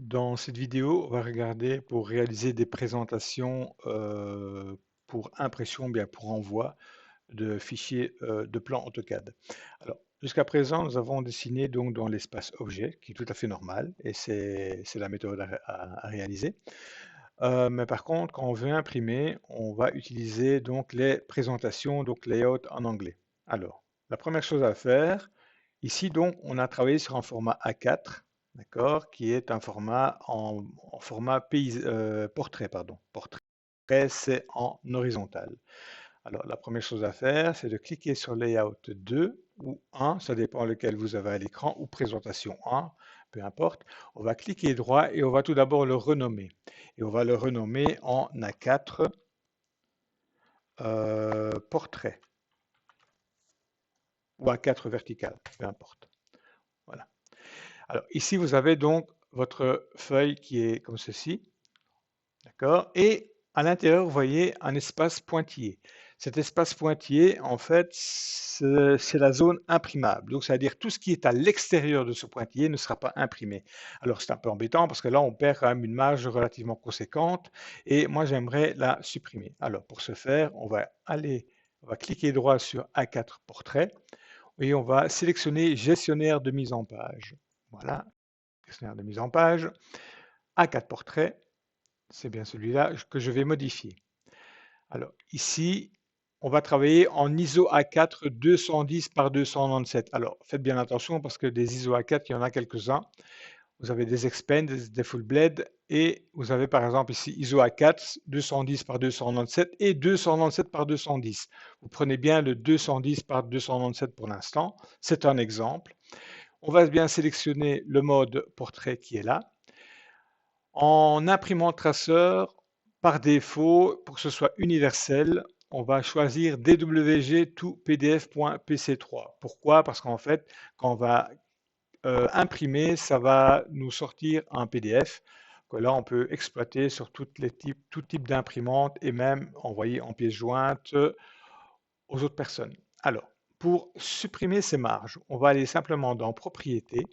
Dans cette vidéo, on va regarder pour réaliser des présentations pour impression, bien pour envoi de fichiers de plans AutoCAD. Alors, jusqu'à présent, nous avons dessiné donc dans l'espace objet, qui est tout à fait normal, et c'est la méthode à réaliser. Mais par contre, quand on veut imprimer, on va utiliser donc les présentations, donc layout en anglais. Alors, la première chose à faire, ici donc, on a travaillé sur un format A4, d'accord, qui est un format en format portrait, pardon. Portrait, c'est en horizontal. Alors, la première chose à faire, c'est de cliquer sur Layout 2 ou 1, ça dépend lequel vous avez à l'écran, ou Présentation 1, peu importe. On va cliquer droit et on va tout d'abord le renommer. Et on va le renommer en A4 Portrait ou A4 Vertical, peu importe. Voilà. Alors, ici, vous avez donc votre feuille qui est comme ceci, d'accord? Et à l'intérieur, vous voyez un espace pointillé. Cet espace pointillé, en fait, c'est la zone imprimable. Donc, c'est-à-dire tout ce qui est à l'extérieur de ce pointillé ne sera pas imprimé. Alors, c'est un peu embêtant parce que là, on perd quand même une marge relativement conséquente et moi, j'aimerais la supprimer. Alors, pour ce faire, on va cliquer droit sur A4 Portrait et on va sélectionner Gestionnaire de mise en page. Voilà, gestionnaire de mise en page, A4 Portrait. C'est bien celui-là que je vais modifier. Alors ici, on va travailler en ISO A4 210 par 297. Alors faites bien attention parce que des ISO A4, il y en a quelques-uns. Vous avez des Expand, des Full Blade et vous avez par exemple ici ISO A4 210 par 297 et 297 par 210. Vous prenez bien le 210 par 297 pour l'instant. C'est un exemple. On va bien sélectionner le mode portrait qui est là. En imprimant traceur, par défaut, pour que ce soit universel, on va choisir DWG to PDF.pc3. Pourquoi? Parce qu'en fait, quand on va imprimer, ça va nous sortir un PDF que là, on peut exploiter sur tout type d'imprimante et même envoyer en pièces jointes aux autres personnes. Alors, pour supprimer ces marges, on va aller simplement dans Propriétés.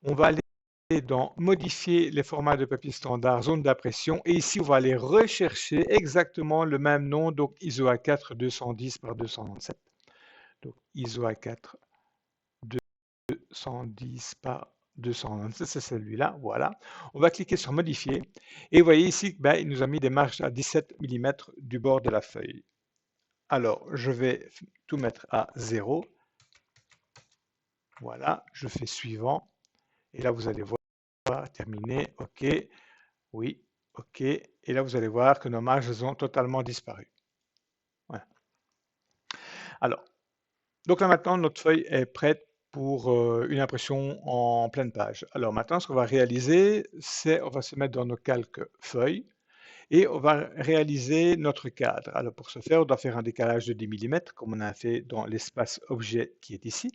On va aller dans Modifier les formats de papier standard, zone d'impression. Et ici, on va aller rechercher exactement le même nom, donc ISO A4 210 par 297. Donc ISO A4 210 par 297, c'est celui-là, voilà. On va cliquer sur Modifier. Et vous voyez ici, ben, il nous a mis des marges à 17 mm du bord de la feuille. Alors, je vais tout mettre à 0. Voilà, je fais suivant. Et là, vous allez voir, terminé, OK. Oui, OK. Et là, vous allez voir que nos marges ont totalement disparu. Voilà. Alors, donc là maintenant, notre feuille est prête pour une impression en pleine page. Alors maintenant, ce qu'on va réaliser, c'est on va se mettre dans nos calques feuilles et on va réaliser notre cadre. Alors pour ce faire, on doit faire un décalage de 10 mm, comme on a fait dans l'espace objet qui est ici.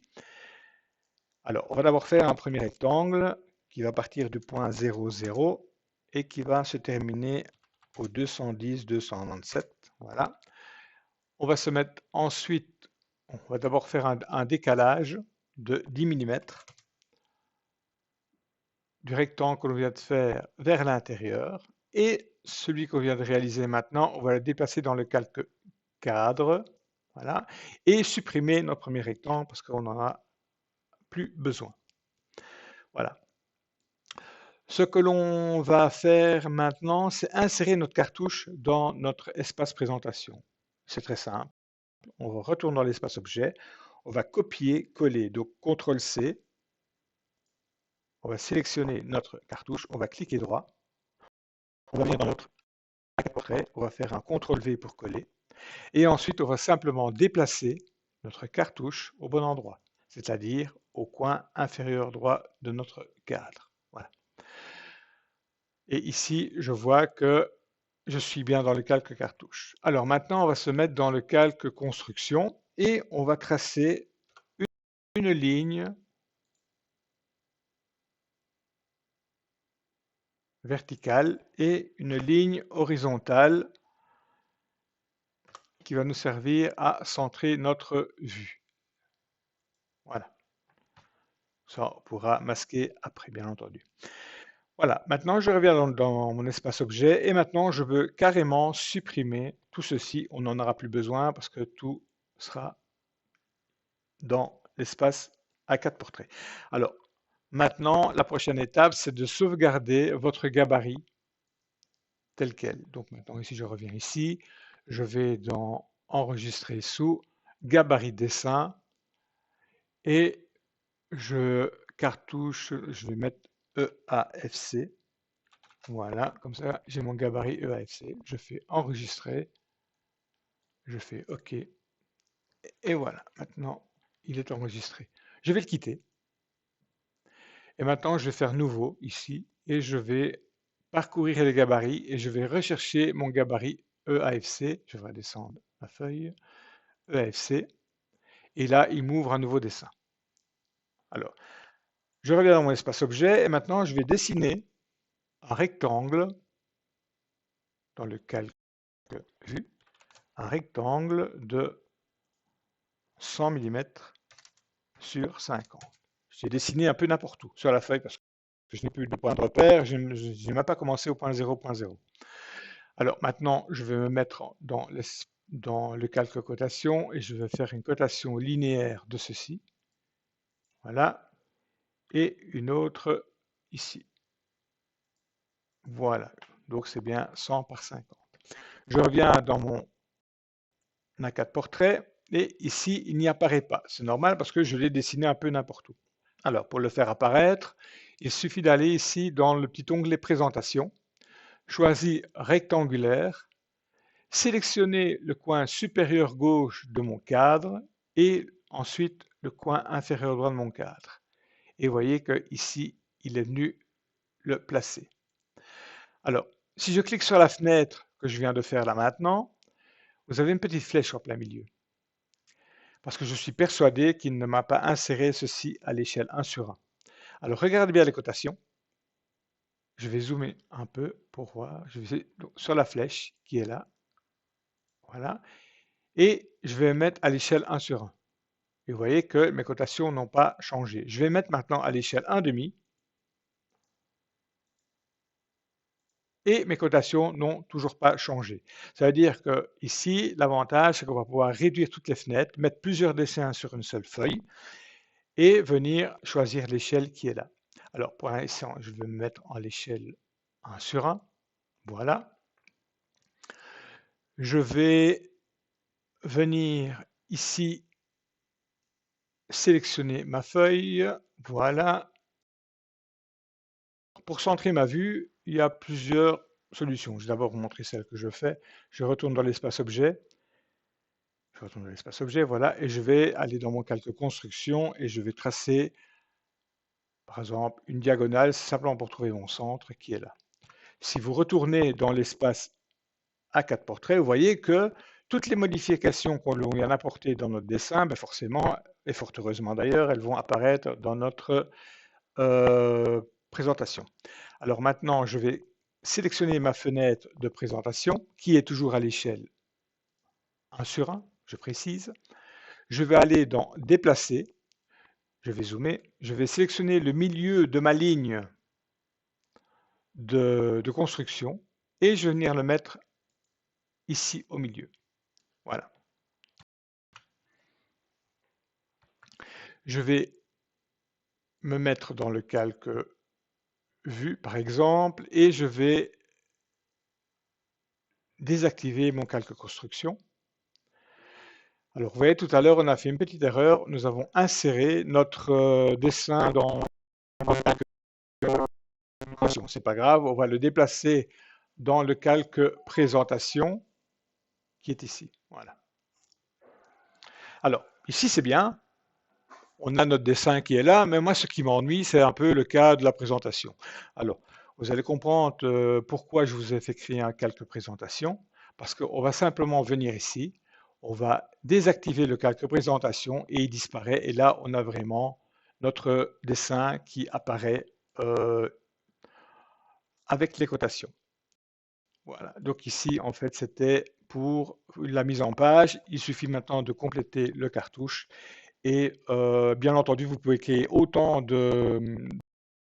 Alors, on va d'abord faire un premier rectangle qui va partir du point 0, 0 et qui va se terminer au 210, 297. Voilà. On va se mettre ensuite, on va d'abord faire un décalage de 10 mm du rectangle que l'on vient de faire vers l'intérieur. Et celui qu'on vient de réaliser maintenant, on va le déplacer dans le calque cadre. Voilà. Et supprimer notre premier rectangle parce qu'on n'en a plus besoin. Voilà. Ce que l'on va faire maintenant, c'est insérer notre cartouche dans notre espace présentation. C'est très simple. On retourne dans l'espace objet, on va copier, coller, donc CTRL-C, on va sélectionner notre cartouche, on va cliquer droit, on va venir dans notre portrait, on va faire un CTRL-V pour coller, et ensuite on va simplement déplacer notre cartouche au bon endroit, c'est-à-dire au coin inférieur droit de notre cadre. Voilà. Et ici, je vois que je suis bien dans le calque cartouche. Alors maintenant, on va se mettre dans le calque construction et on va tracer une ligne verticale et une ligne horizontale qui va nous servir à centrer notre vue. Voilà. Ça, on pourra masquer après, bien entendu. Voilà, maintenant je reviens dans mon espace objet et maintenant je veux carrément supprimer tout ceci. On n'en aura plus besoin parce que tout sera dans l'espace A4 portrait. Alors, maintenant, la prochaine étape, c'est de sauvegarder votre gabarit tel quel. Donc maintenant, ici, je reviens ici. Je vais dans Enregistrer sous, Gabarit dessin et je cartouche, je vais mettre EAFC. Voilà, comme ça, j'ai mon gabarit EAFC. Je fais Enregistrer, je fais OK. Et voilà, maintenant, il est enregistré. Je vais le quitter. Et maintenant, je vais faire Nouveau ici et je vais parcourir les gabarits et je vais rechercher mon gabarit EAFC. Je vais descendre ma feuille EAFC et là, il m'ouvre un nouveau dessin. Alors, je reviens dans mon espace objet et maintenant, je vais dessiner un rectangle dans le calque vue, un rectangle de 100 mm sur 50. J'ai dessiné un peu n'importe où sur la feuille parce que je n'ai plus de point de repère, je n'ai même pas commencé au point 0.0. Alors maintenant, je vais me mettre dans le calque cotation et je vais faire une cotation linéaire de ceci. Voilà. Et une autre ici. Voilà. Donc c'est bien 100 par 50. Je reviens dans mon A4 portrait et ici, il n'y apparaît pas. C'est normal parce que je l'ai dessiné un peu n'importe où. Alors pour le faire apparaître, il suffit d'aller ici dans le petit onglet Présentation, choisir Rectangulaire, sélectionner le coin supérieur gauche de mon cadre et ensuite le coin inférieur droit de mon cadre. Et vous voyez que ici, il est venu le placer. Alors, si je clique sur la fenêtre que je viens de faire là maintenant, vous avez une petite flèche en plein milieu. Parce que je suis persuadé qu'il ne m'a pas inséré ceci à l'échelle 1 sur 1. Alors, regardez bien les cotations. Je vais zoomer un peu pour voir. Je vais sur la flèche qui est là. Voilà. Et je vais mettre à l'échelle 1 sur 1. Et vous voyez que mes cotations n'ont pas changé. Je vais mettre maintenant à l'échelle 1,5. Et mes cotations n'ont toujours pas changé. Ça veut dire que ici, l'avantage, c'est qu'on va pouvoir réduire toutes les fenêtres, mettre plusieurs dessins sur une seule feuille et venir choisir l'échelle qui est là. Alors, pour l'instant, je vais me mettre en l'échelle 1 sur 1. Voilà. Je vais venir ici sélectionner ma feuille. Voilà. Pour centrer ma vue, il y a plusieurs solutions. Je vais d'abord vous montrer celle que je fais. Je retourne dans l'espace objet. Je retourne dans l'espace objet, voilà, et je vais aller dans mon calque construction et je vais tracer, par exemple, une diagonale simplement pour trouver mon centre qui est là. Si vous retournez dans l'espace A4 portrait, vous voyez que toutes les modifications qu'on vient d'apporter dans notre dessin, ben forcément, et fort heureusement d'ailleurs, elles vont apparaître dans notre présentation. Alors maintenant, je vais sélectionner ma fenêtre de présentation qui est toujours à l'échelle 1 sur 1, je précise. Je vais aller dans Déplacer, je vais zoomer, je vais sélectionner le milieu de ma ligne de construction et je vais venir le mettre ici au milieu. Voilà. Je vais me mettre dans le calque vue, par exemple, et je vais désactiver mon calque construction. Alors, vous voyez, tout à l'heure, on a fait une petite erreur. Nous avons inséré notre dessin dans le calque présentation. C'est pas grave, on va le déplacer dans le calque présentation qui est ici. Voilà. Alors, ici, c'est bien. On a notre dessin qui est là, mais moi, ce qui m'ennuie, c'est un peu le cas de la présentation. Alors, vous allez comprendre pourquoi je vous ai fait créer un calque présentation, parce qu'on va simplement venir ici, on va désactiver le calque présentation et il disparaît. Et là, on a vraiment notre dessin qui apparaît avec les cotations. Voilà, donc ici, en fait, c'était pour la mise en page. Il suffit maintenant de compléter le cartouche Et bien entendu, vous pouvez créer autant de,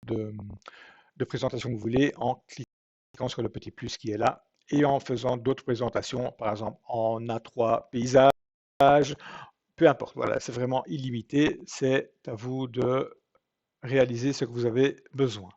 de présentations que vous voulez en cliquant sur le petit plus qui est là et en faisant d'autres présentations, par exemple en A3 paysage, peu importe. Voilà, c'est vraiment illimité. C'est à vous de réaliser ce que vous avez besoin.